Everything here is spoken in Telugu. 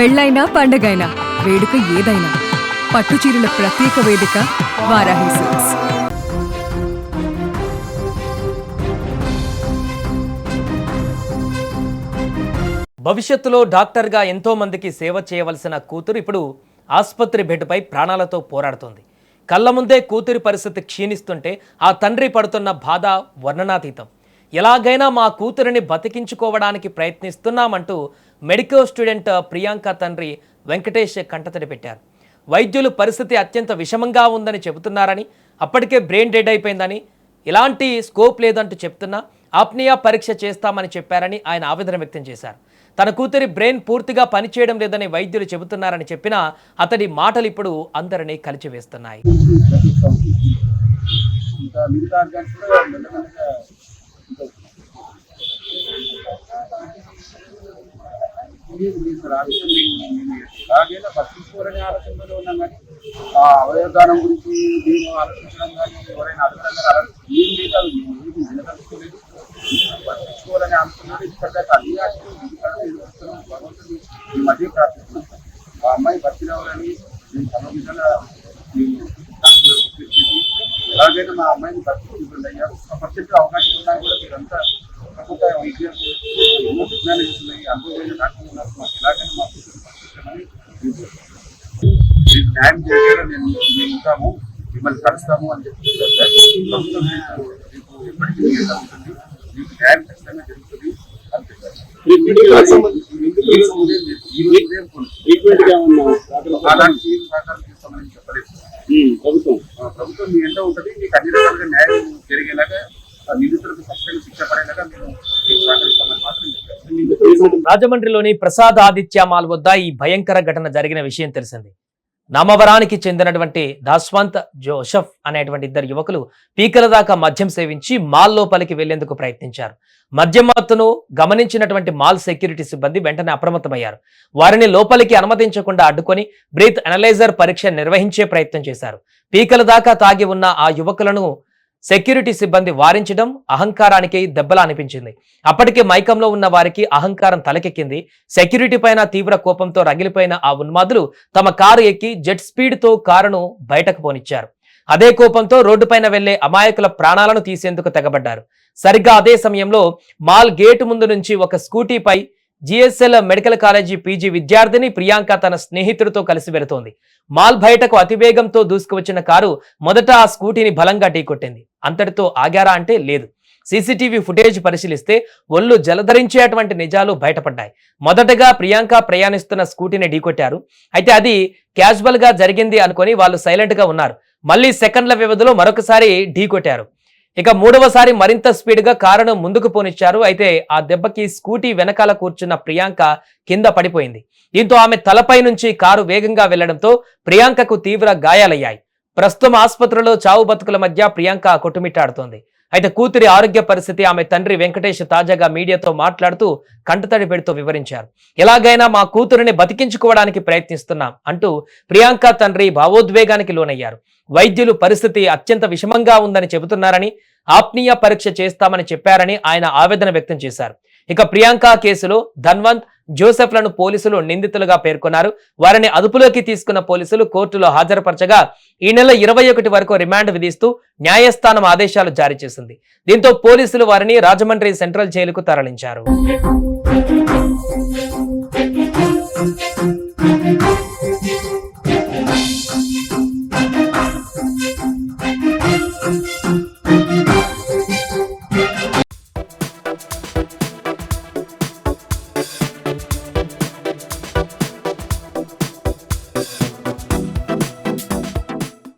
పెళ్ళైనా పండగైనా వేడుక ఏదైనా పట్టుచీరల ప్రత్యేక వేదిక వారాహి సిల్క్స్. భవిష్యత్తులో డాక్టర్గా ఎంతో మందికి సేవ చేయవలసిన కూతురు ఇప్పుడు ఆసుపత్రి బెడ్పై ప్రాణాలతో పోరాడుతోంది. కళ్ళ ముందే కూతురి పరిస్థితి క్షీణిస్తుంటే ఆ తండ్రి పడుతున్న బాధ వర్ణనాతీతం. ఎలాగైనా మా కూతురిని బతికించుకోవడానికి ప్రయత్నిస్తున్నామంటూ మెడికల్ స్టూడెంట్ ప్రియాంక తండ్రి వెంకటేష్ కంటతడి పెట్టారు. వైద్యులు పరిస్థితి అత్యంత విషమంగా ఉందని చెబుతున్నారని, అప్పటికే బ్రెయిన్ డెడ్ అయిపోయిందని, ఇలాంటి స్కోప్ లేదంటూ చెప్తున్నా ఆప్నియా పరీక్ష చేస్తామని చెప్పారని ఆయన ఆవేదన వ్యక్తం చేశారు. తన కూతురి బ్రెయిన్ పూర్తిగా పనిచేయడం లేదని వైద్యులు చెబుతున్నారని చెప్పినా అతడి మాటలు ఇప్పుడు అందరినీ కలిచివేస్తున్నాయి. ఎలాగైనా పట్టించుకోవాలనే ఆలోచనలో ఉన్నాం, కానీ ఆ అవయవదానం గురించి నేను ఆలోచించడం కానీ ఎవరైనా అడగడం ఏం లేదు, ఏమి వినదలుచుకోలేదు. పట్టించుకోవాలనే ఆలోచనలో ఇప్పటిదాకా అన్ని ఆశలు భగవంతుని ఈ మధ్య ప్రార్థిస్తున్నాం. ఆ అమ్మాయి బతికినవాలని నేను సమయంగా ఎలాగైనా మా అమ్మాయిని బతికించుకుంటుంది. అయ్యా 1% అవకాశం ఉన్నా కూడా మీరంతా ప్రభుత్వ వైద్యం ఎన్నో విజ్ఞానం ఇస్తున్నాయి, అనుభవమైన డాక్టర్లు ఉన్నారు. మాకు ఎలాగైనా మా మీకు న్యాయం చేయాలో మేము ఉంటాము, మిమ్మల్ని కలుస్తాము అని చెప్పి ప్రభుత్వం మీకు ఎప్పటికీ జరుగుతుంది, మీకు న్యాయం ఖచ్చితంగా జరుగుతుంది అలాంటి సహకారం చేస్తామని చెప్పలేదు. ప్రభుత్వం మీ ఎంతో ఉంటుంది, మీకు అన్ని రకాలుగా న్యాయం జరిగేలాగా నిందితులకు ఖచ్చితంగా శిక్ష పడేలాగా మేము సహకరిస్తామని మాత్రం చెప్పారు. రాజమండ్రిలోని ప్రసాద్ ఆదిత్య మాల్ వద్ద ఈ భయంకర ఘటన జరిగిన విషయం తెలిసింది. నామవరానికి చెందినటువంటి దాస్వంత్ జోసెఫ్ అనేటువంటి ఇద్దరు యువకులు పీకల దాకా మద్యం సేవించి మాల్ లోపలికి వెళ్లేందుకు ప్రయత్నించారు. మద్యం మత్తును గమనించినటువంటి మాల్ సెక్యూరిటీ సిబ్బంది వెంటనే అప్రమత్తమయ్యారు. వారిని లోపలికి అనుమతించకుండా అడ్డుకొని బ్రీత్ అనలైజర్ పరీక్ష నిర్వహించే ప్రయత్నం చేశారు. పీకల దాకా తాగి ఉన్న ఆ యువకులను సెక్యూరిటీ సిబ్బంది వారించడం అహంకారానికి దెబ్బలా అనిపించింది. అప్పటికే మైకంలో ఉన్న వారికి అహంకారం తలకెక్కింది. సెక్యూరిటీ పైన తీవ్ర కోపంతో రగిలిపోయిన ఆ ఉన్మాదులు తమ కారు ఎక్కి జెట్ స్పీడ్ తో కారును బయటకు పోనిచ్చారు. అదే కోపంతో రోడ్డుపైన వెళ్లే అమాయకుల ప్రాణాలను తీసేందుకు తెగబడ్డారు. సరిగ్గా అదే సమయంలో మాల్ గేటు ముందు నుంచి ఒక స్కూటీపై జిఎస్ఎల్ మెడికల్ కాలేజీ పీజీ విద్యార్థిని ప్రియాంక తన స్నేహితుడితో కలిసి వెళుతోంది. మాల్ బయటకు అతివేగంతో దూసుకువచ్చిన కారు మొదట ఆ స్కూటీని బలంగా ఢీకొట్టింది. అంతటితో ఆగారా అంటే లేదు. సీసీటీవీ ఫుటేజ్ పరిశీలిస్తే ఒళ్ళు జలధరించేటువంటి నిజాలు బయటపడ్డాయి. మొదటగా ప్రియాంక ప్రయాణిస్తున్న స్కూటీని ఢీకొట్టారు. అయితే అది క్యాజువల్ గా జరిగింది అనుకొని వాళ్ళు సైలెంట్ గా ఉన్నారు. మళ్ళీ సెకండ్ల వ్యవధిలో మరొకసారి ఢీకొట్టారు. ఇక మూడవసారి మరింత స్పీడ్ గా కారును ముందుకు పోనిచ్చారు. అయితే ఆ దెబ్బకి స్కూటీ వెనకాల కూర్చున్న ప్రియాంక కింద పడిపోయింది. దీంతో ఆమె తలపై నుంచి కారు వేగంగా వెళ్లడంతో ప్రియాంకకు తీవ్ర గాయాలయ్యాయి. ప్రస్తుతం ఆసుపత్రిలో చావు బతుకుల మధ్య ప్రియాంక కొట్టుమిట్టాడుతోంది. అయితే కూతురి ఆరోగ్య పరిస్థితి ఆమె తండ్రి వెంకటేష్ తాజాగా మీడియాతో మాట్లాడుతూ కంటతడి పెడుతూ వివరించారు. ఎలాగైనా మా కూతురిని బతికించుకోవడానికి ప్రయత్నిస్తున్నాం అంటూ ప్రియాంక తండ్రి భావోద్వేగానికి లోనయ్యారు. వైద్యులు పరిస్థితి అత్యంత విషమంగా ఉందని చెబుతున్నారని, ఆప్నియా పరీక్ష చేస్తామని చెప్పారని ఆయన ఆవేదన వ్యక్తం చేశారు. ఇక ప్రియాంక కేసులో ధన్వంత్ జోసెఫ్లను పోలీసులు నిందితులుగా పేర్కొన్నారు. వారిని అదుపులోకి తీసుకున్న పోలీసులు కోర్టులో హాజరుపరచగా ఈ నెల 21 వరకు రిమాండ్ విధిస్తూ న్యాయస్థానం ఆదేశాలు జారీ చేసింది. దీంతో పోలీసులు వారిని రాజమండ్రి సెంట్రల్ జైలుకు తరలించారు.